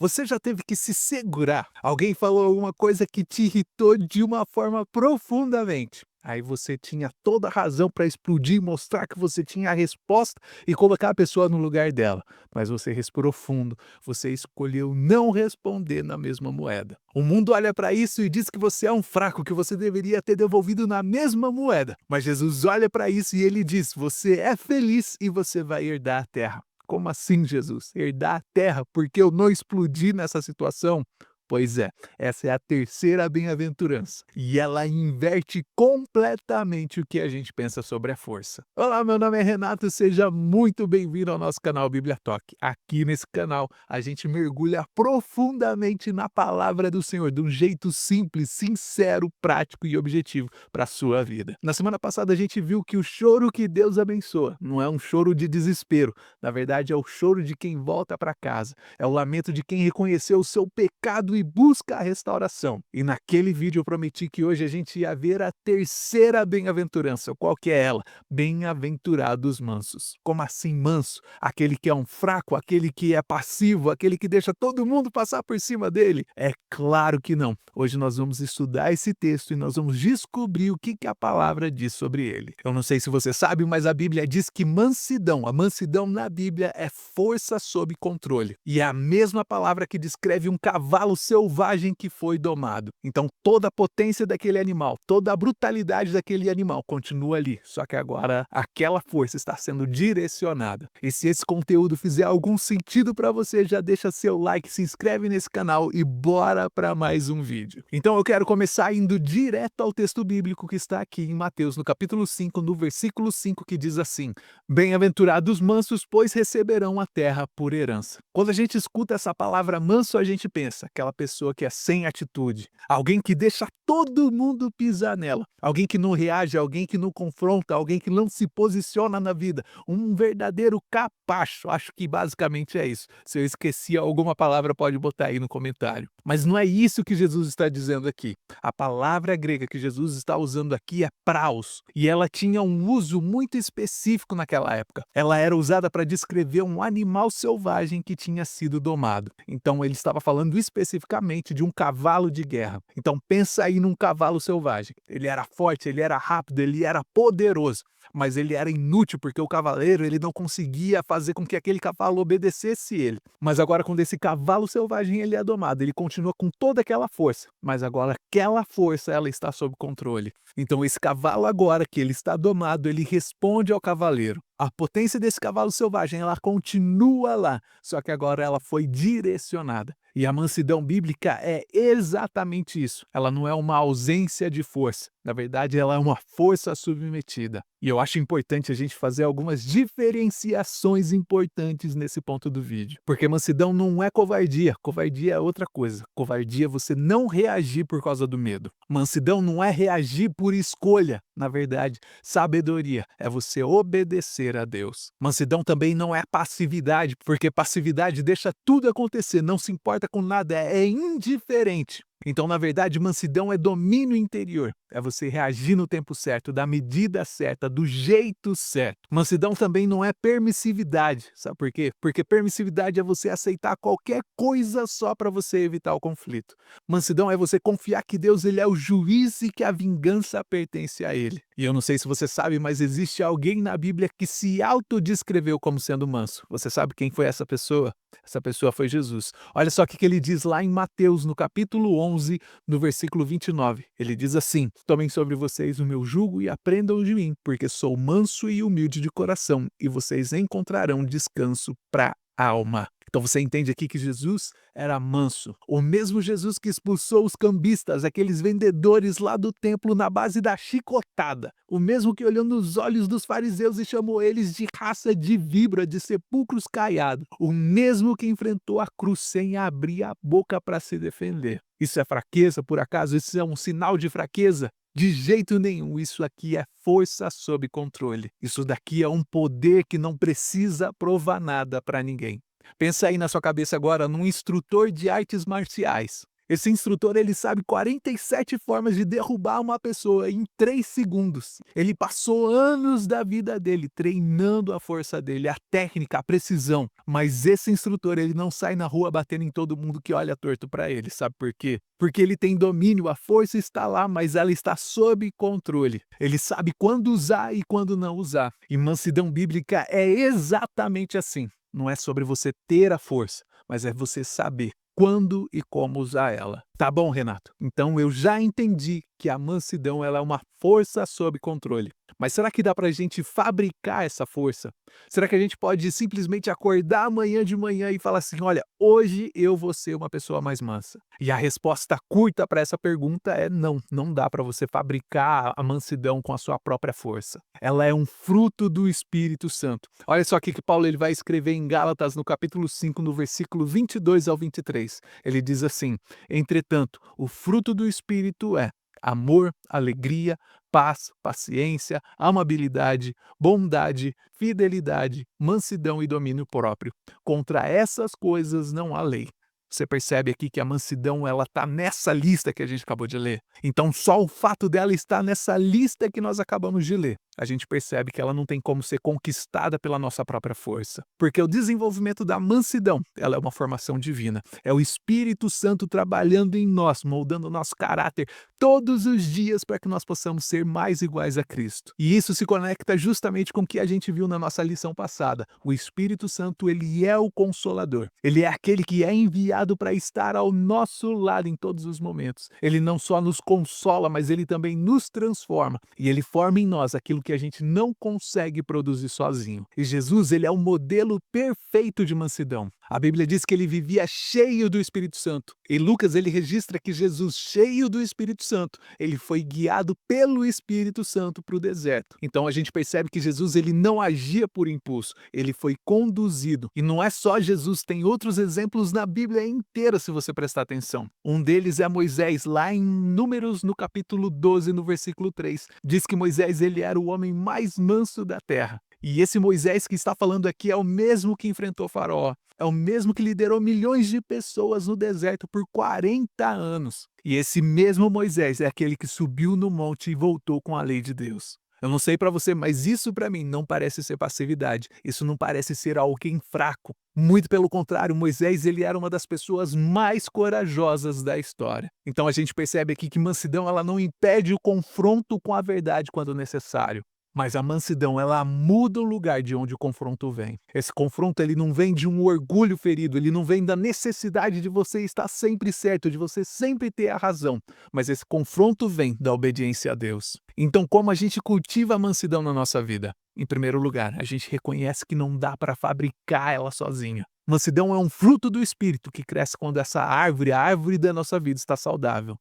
Você já teve que se segurar? Alguém falou alguma coisa que te irritou de uma forma profundamente. Aí você tinha toda a razão para explodir, mostrar que você tinha a resposta e colocar a pessoa no lugar dela. Mas você respirou fundo, você escolheu não responder na mesma moeda. O mundo olha para isso e diz que você é um fraco, que você deveria ter devolvido na mesma moeda. Mas Jesus olha para isso e ele diz: você é feliz e você vai herdar a terra. Como assim, Jesus? Herdar a terra porque eu não explodi nessa situação? Pois é, essa é a terceira bem-aventurança. E ela inverte completamente o que a gente pensa sobre a força. Olá, meu nome é Renato, seja muito bem-vindo ao nosso canal Bíblia Talk. Aqui nesse canal a gente mergulha profundamente na palavra do Senhor, de um jeito simples, sincero, prático e objetivo para a sua vida. Na semana passada a gente viu que o choro que Deus abençoa não é um choro de desespero, na verdade é o choro de quem volta para casa, é o lamento de quem reconheceu o seu pecado e busca a restauração. E naquele vídeo eu prometi que hoje a gente ia ver a terceira bem-aventurança. Qual que é ela? Bem-aventurados mansos. Como assim manso? Aquele que é um fraco, aquele que é passivo, aquele que deixa todo mundo passar por cima dele? É claro que não. Hoje nós vamos estudar esse texto e nós vamos descobrir o que a palavra diz sobre ele. Eu não sei se você sabe, mas a Bíblia diz que mansidão, a mansidão na Bíblia é força sob controle. E é a mesma palavra que descreve um cavalo selvagem que foi domado. Então toda a potência daquele animal, toda a brutalidade daquele animal continua ali, só que agora aquela força está sendo direcionada. E se esse conteúdo fizer algum sentido para você, já deixa seu like, se inscreve nesse canal e bora para mais um vídeo. Então eu quero começar indo direto ao texto bíblico que está aqui em Mateus, no capítulo 5, no versículo 5, que diz assim: Bem-aventurados mansos, pois receberão a terra por herança. Quando a gente escuta essa palavra manso, a gente pensa aquela pessoa que é sem atitude, alguém que deixa todo mundo pisar nela, alguém que não reage, alguém que não confronta, alguém que não se posiciona na vida, um verdadeiro capacho. Acho que basicamente é isso. Se eu esqueci alguma palavra, pode botar aí no comentário. Mas não é isso que Jesus está dizendo aqui. A palavra grega que Jesus está usando aqui é praos, e ela tinha um uso muito específico naquela época. Ela era usada para descrever um animal selvagem que tinha sido domado. Então ele estava falando especificamente de um cavalo de guerra. Então pensa aí num cavalo selvagem. Ele era forte, ele era rápido, ele era poderoso, mas ele era inútil porque o cavaleiro ele não conseguia fazer com que aquele cavalo obedecesse ele. Mas agora quando esse cavalo selvagem ele é domado, ele continua com toda aquela força, mas agora aquela força ela está sob controle. Então esse cavalo agora que ele está domado, ele responde ao cavaleiro. A potência desse cavalo selvagem ela continua lá, só que agora ela foi direcionada. E a mansidão bíblica é exatamente isso. Ela não é uma ausência de força. Na verdade, ela é uma força submetida. E eu acho importante a gente fazer algumas diferenciações importantes nesse ponto do vídeo. Porque mansidão não é covardia. Covardia é outra coisa. Covardia é você não reagir por causa do medo. Mansidão não é reagir por escolha. Na verdade, sabedoria é você obedecer a Deus. Mansidão também não é passividade, porque passividade deixa tudo acontecer, não se importa com nada, é indiferente. Então, na verdade, mansidão é domínio interior. É você reagir no tempo certo, da medida certa, do jeito certo. Mansidão também não é permissividade. Sabe por quê? Porque permissividade é você aceitar qualquer coisa só para você evitar o conflito. Mansidão é você confiar que Deus ele é o juiz e que a vingança pertence a ele. E eu não sei se você sabe, mas existe alguém na Bíblia que se autodescreveu como sendo manso. Você sabe quem foi essa pessoa? Essa pessoa foi Jesus. Olha só o que ele diz lá em Mateus, no capítulo 11, no versículo 29. Ele diz assim: Tomem sobre vocês o meu jugo e aprendam de mim, porque sou manso e humilde de coração, e vocês encontrarão descanso para a alma. Então você entende aqui que Jesus era manso. O mesmo Jesus que expulsou os cambistas, aqueles vendedores lá do templo na base da chicotada. O mesmo que olhou nos olhos dos fariseus e chamou eles de raça de víbora, de sepulcros caiados. O mesmo que enfrentou a cruz sem abrir a boca para se defender. Isso é fraqueza, por acaso? Isso é um sinal de fraqueza? De jeito nenhum, isso aqui é força sob controle. Isso daqui é um poder que não precisa provar nada para ninguém. Pensa aí na sua cabeça agora num instrutor de artes marciais. Esse instrutor, ele sabe 47 formas de derrubar uma pessoa em 3 segundos. Ele passou anos da vida dele treinando a força dele, a técnica, a precisão. Mas esse instrutor, ele não sai na rua batendo em todo mundo que olha torto para ele. Sabe por quê? Porque ele tem domínio, a força está lá, mas ela está sob controle. Ele sabe quando usar e quando não usar. E mansidão bíblica é exatamente assim. Não é sobre você ter a força, mas é você saber quando e como usar ela. Tá bom, Renato? Então eu já entendi que a mansidão ela é uma força sob controle. Mas será que dá pra gente fabricar essa força? Será que a gente pode simplesmente acordar amanhã de manhã e falar assim: olha, hoje eu vou ser uma pessoa mais mansa? E a resposta curta para essa pergunta é não, não dá para você fabricar a mansidão com a sua própria força. Ela é um fruto do Espírito Santo. Olha só o que Paulo ele vai escrever em Gálatas no capítulo 5, no versículo 22 ao 23. Ele diz assim: entretanto, o fruto do Espírito é amor, alegria, paz, paciência, amabilidade, bondade, fidelidade, mansidão e domínio próprio. Contra essas coisas não há lei. Você percebe aqui que a mansidão ela está nessa lista que a gente acabou de ler. Então só o fato dela estar nessa lista que nós acabamos de ler, a gente percebe que ela não tem como ser conquistada pela nossa própria força. Porque o desenvolvimento da mansidão, ela é uma formação divina. É o Espírito Santo trabalhando em nós, moldando o nosso caráter todos os dias para que nós possamos ser mais iguais a Cristo. E isso se conecta justamente com o que a gente viu na nossa lição passada. O Espírito Santo, ele é o Consolador. Ele é aquele que é enviado para estar ao nosso lado em todos os momentos. Ele não só nos consola, mas ele também nos transforma. E ele forma em nós aquilo que a gente não consegue produzir sozinho. E Jesus, ele é o modelo perfeito de mansidão. A Bíblia diz que ele vivia cheio do Espírito Santo. E Lucas, ele registra que Jesus, cheio do Espírito Santo, ele foi guiado pelo Espírito Santo para o deserto. Então a gente percebe que Jesus, ele não agia por impulso, ele foi conduzido. E não é só Jesus, tem outros exemplos na Bíblia inteira, se você prestar atenção. Um deles é Moisés, lá em Números, no capítulo 12, no versículo 3. Diz que Moisés, ele era o homem mais manso da terra. E esse Moisés que está falando aqui é o mesmo que enfrentou Faraó. É o mesmo que liderou milhões de pessoas no deserto por 40 anos. E esse mesmo Moisés é aquele que subiu no monte e voltou com a lei de Deus. Eu não sei para você, mas isso para mim não parece ser passividade. Isso não parece ser alguém fraco. Muito pelo contrário, Moisés ele era uma das pessoas mais corajosas da história. Então a gente percebe aqui que mansidão ela não impede o confronto com a verdade quando necessário. Mas a mansidão, ela muda o lugar de onde o confronto vem. Esse confronto, ele não vem de um orgulho ferido, ele não vem da necessidade de você estar sempre certo, de você sempre ter a razão. Mas esse confronto vem da obediência a Deus. Então, como a gente cultiva a mansidão na nossa vida? Em primeiro lugar, a gente reconhece que não dá para fabricar ela sozinha. Mansidão é um fruto do Espírito que cresce quando essa árvore, a árvore da nossa vida, está saudável.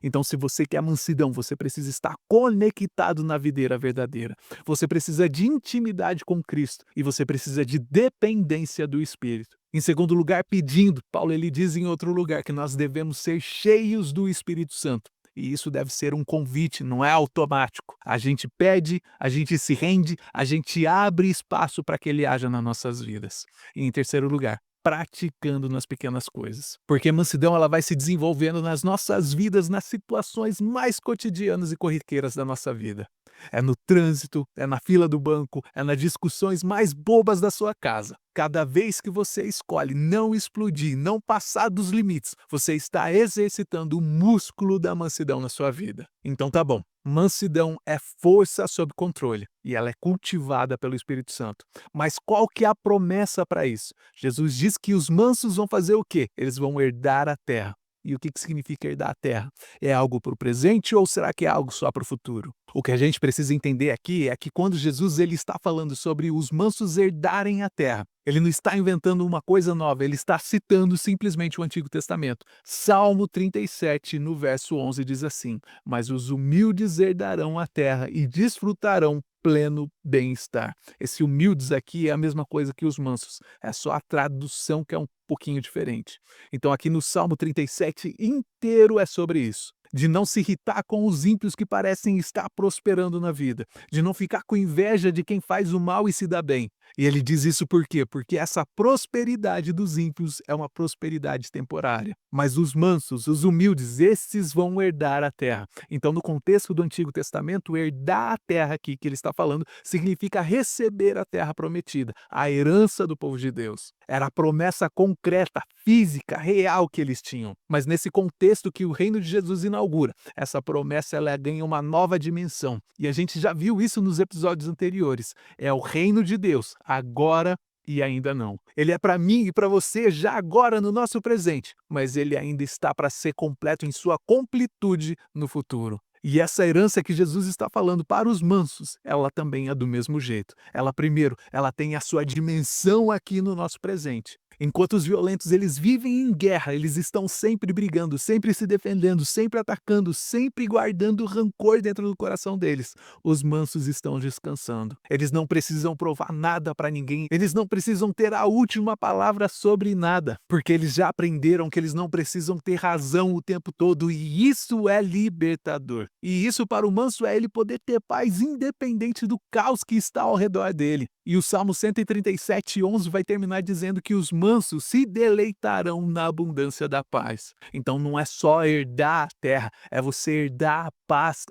Então, se você quer mansidão, você precisa estar conectado na videira verdadeira. Você precisa de intimidade com Cristo e você precisa de dependência do Espírito. Em segundo lugar, pedindo. Paulo ele diz em outro lugar que nós devemos ser cheios do Espírito Santo. E isso deve ser um convite, não é automático. A gente pede, a gente se rende, a gente abre espaço para que ele haja nas nossas vidas. E em terceiro lugar, praticando nas pequenas coisas. Porque a mansidão ela vai se desenvolvendo nas nossas vidas, nas situações mais cotidianas e corriqueiras da nossa vida. É no trânsito, é na fila do banco, é nas discussões mais bobas da sua casa. Cada vez que você escolhe não explodir, não passar dos limites, você está exercitando o músculo da mansidão na sua vida. Então tá bom. Mansidão é força sob controle e ela é cultivada pelo Espírito Santo. Mas qual que é a promessa para isso? Jesus diz que os mansos vão fazer o quê? Eles vão herdar a terra. E o que significa herdar a terra? É algo para o presente ou será que é algo só para o futuro? O que a gente precisa entender aqui é que quando Jesus ele está falando sobre os mansos herdarem a terra, ele não está inventando uma coisa nova, ele está citando simplesmente o Antigo Testamento. Salmo 37, no verso 11, diz assim: mas os humildes herdarão a terra e desfrutarão pleno bem-estar. Esse humildes aqui é a mesma coisa que os mansos, é só a tradução que é um pouquinho diferente. Então aqui no Salmo 37 inteiro é sobre isso. De não se irritar com os ímpios que parecem estar prosperando na vida, de não ficar com inveja de quem faz o mal e se dá bem. E ele diz isso por quê? Porque essa prosperidade dos ímpios é uma prosperidade temporária. Mas os mansos, os humildes, esses vão herdar a terra. Então, no contexto do Antigo Testamento, herdar a terra aqui que ele está falando significa receber a terra prometida, a herança do povo de Deus. Era a promessa concreta, física, real que eles tinham. Mas nesse contexto que o reino de Jesus inaugura, essa promessa ela ganha uma nova dimensão. E a gente já viu isso nos episódios anteriores. É o reino de Deus, agora e ainda não. Ele é para mim e para você já agora no nosso presente, mas ele ainda está para ser completo em sua completude no futuro. E essa herança que Jesus está falando para os mansos, ela também é do mesmo jeito. Ela primeiro, ela tem a sua dimensão aqui no nosso presente. Enquanto os violentos eles vivem em guerra, eles estão sempre brigando, sempre se defendendo, sempre atacando, sempre guardando rancor dentro do coração deles. Os mansos estão descansando. Eles não precisam provar nada para ninguém, eles não precisam ter a última palavra sobre nada, porque eles já aprenderam que eles não precisam ter razão o tempo todo e isso é libertador. E isso para o manso é ele poder ter paz independente do caos que está ao redor dele. E o Salmo 137:11 vai terminar dizendo que os mansos se deleitarão na abundância da paz. Então não é só herdar a terra, é você herdar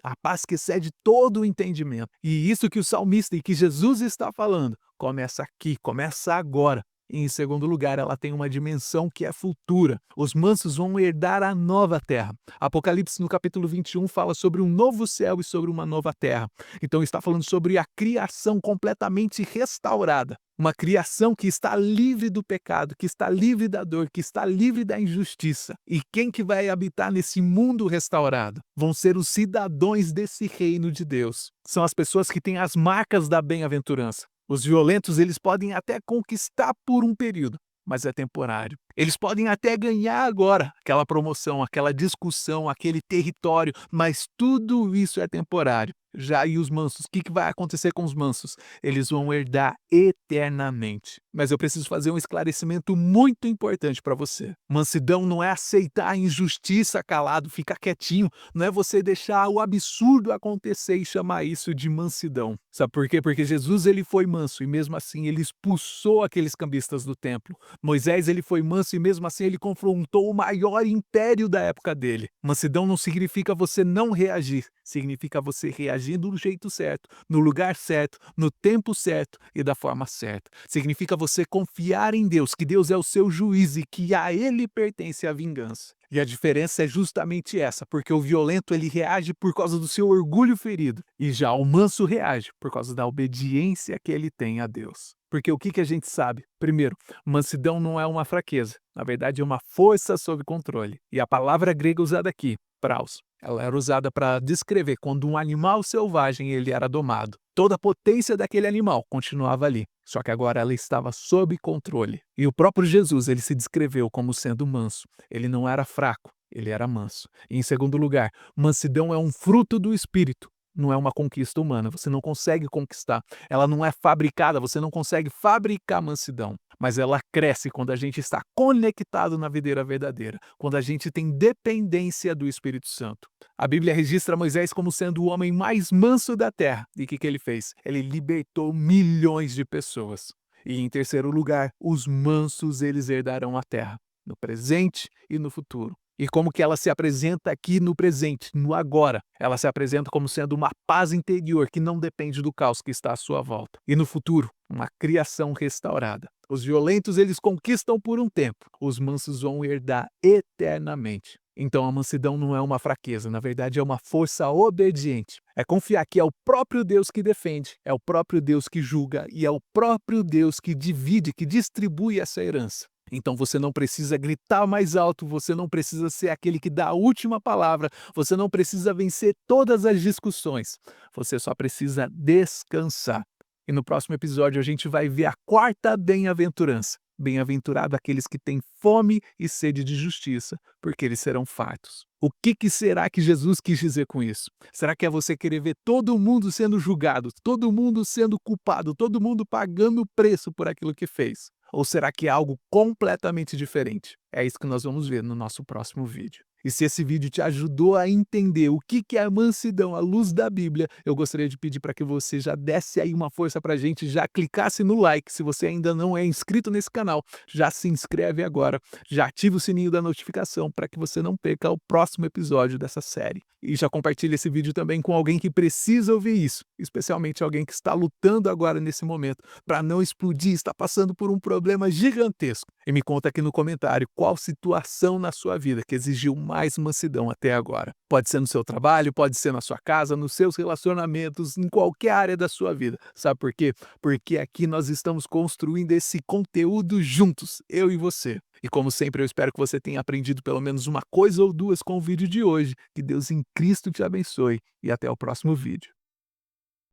a paz que excede todo o entendimento. E isso que o salmista e que Jesus está falando, começa aqui, começa agora. E em segundo lugar, ela tem uma dimensão que é futura. Os mansos vão herdar a nova terra. Apocalipse no capítulo 21 fala sobre um novo céu e sobre uma nova terra. Então está falando sobre a criação completamente restaurada. Uma criação que está livre do pecado, que está livre da dor, que está livre da injustiça. E quem que vai habitar nesse mundo restaurado? Vão ser os cidadãos desse reino de Deus. São as pessoas que têm as marcas da bem-aventurança. Os violentos, eles podem até conquistar por um período, mas é temporário. Eles podem até ganhar agora aquela promoção, aquela discussão, aquele território, mas tudo isso é temporário. Já e os mansos, o que vai acontecer com os mansos? Eles vão herdar eternamente. Mas eu preciso fazer um esclarecimento muito importante para você. Mansidão não é aceitar a injustiça calado, ficar quietinho, não é você deixar o absurdo acontecer e chamar isso de mansidão. Sabe por quê? Porque Jesus ele foi manso e mesmo assim ele expulsou aqueles cambistas do templo. Moisés ele foi manso e mesmo assim ele confrontou o maior império da época dele. Mansidão não significa você não reagir, significa você reagir do jeito certo, no lugar certo, no tempo certo e da forma certa. Significa você confiar em Deus, que Deus é o seu juiz e que a ele pertence a vingança. E a diferença é justamente essa, porque o violento ele reage por causa do seu orgulho ferido, e já o manso reage por causa da obediência que ele tem a Deus. Porque o que a gente sabe? Primeiro, mansidão não é uma fraqueza, na verdade é uma força sob controle. E a palavra grega usada aqui, praus, ela era usada para descrever quando um animal selvagem ele era domado. Toda a potência daquele animal continuava ali, só que agora ela estava sob controle. E o próprio Jesus ele se descreveu como sendo manso. Ele não era fraco, ele era manso. E em segundo lugar, mansidão é um fruto do Espírito. Não é uma conquista humana, você não consegue conquistar. Ela não é fabricada, você não consegue fabricar mansidão. Mas ela cresce quando a gente está conectado na videira verdadeira, quando a gente tem dependência do Espírito Santo. A Bíblia registra Moisés como sendo o homem mais manso da terra. E o que ele fez? Ele libertou milhões de pessoas. E em terceiro lugar, os mansos eles herdarão a terra, no presente e no futuro. E como que ela se apresenta aqui no presente, no agora? Ela se apresenta como sendo uma paz interior que não depende do caos que está à sua volta. E no futuro, uma criação restaurada. Os violentos eles conquistam por um tempo, os mansos vão herdar eternamente. Então a mansidão não é uma fraqueza, na verdade é uma força obediente. É confiar que é o próprio Deus que defende, é o próprio Deus que julga e é o próprio Deus que divide, que distribui essa herança. Então você não precisa gritar mais alto, você não precisa ser aquele que dá a última palavra, você não precisa vencer todas as discussões, você só precisa descansar. E no próximo episódio a gente vai ver a quarta bem-aventurança. Bem-aventurado aqueles que têm fome e sede de justiça, porque eles serão fartos. O que será que Jesus quis dizer com isso? Será que é você querer ver todo mundo sendo julgado, todo mundo sendo culpado, todo mundo pagando o preço por aquilo que fez? Ou será que é algo completamente diferente? É isso que nós vamos ver no nosso próximo vídeo. E se esse vídeo te ajudou a entender o que é a mansidão à luz da Bíblia, eu gostaria de pedir para que você já desse aí uma força para a gente, já clicasse no like. Se você ainda não é inscrito nesse canal, já se inscreve agora, já ativa o sininho da notificação para que você não perca o próximo episódio dessa série. E já compartilha esse vídeo também com alguém que precisa ouvir isso, especialmente alguém que está lutando agora nesse momento para não explodir, está passando por um problema gigantesco. E me conta aqui no comentário qual situação na sua vida que exigiu mais mansidão até agora. Pode ser no seu trabalho, pode ser na sua casa, nos seus relacionamentos, em qualquer área da sua vida. Sabe por quê? Porque aqui nós estamos construindo esse conteúdo juntos, eu e você. E como sempre, eu espero que você tenha aprendido pelo menos uma coisa ou duas com o vídeo de hoje. Que Deus em Cristo te abençoe e até o próximo vídeo.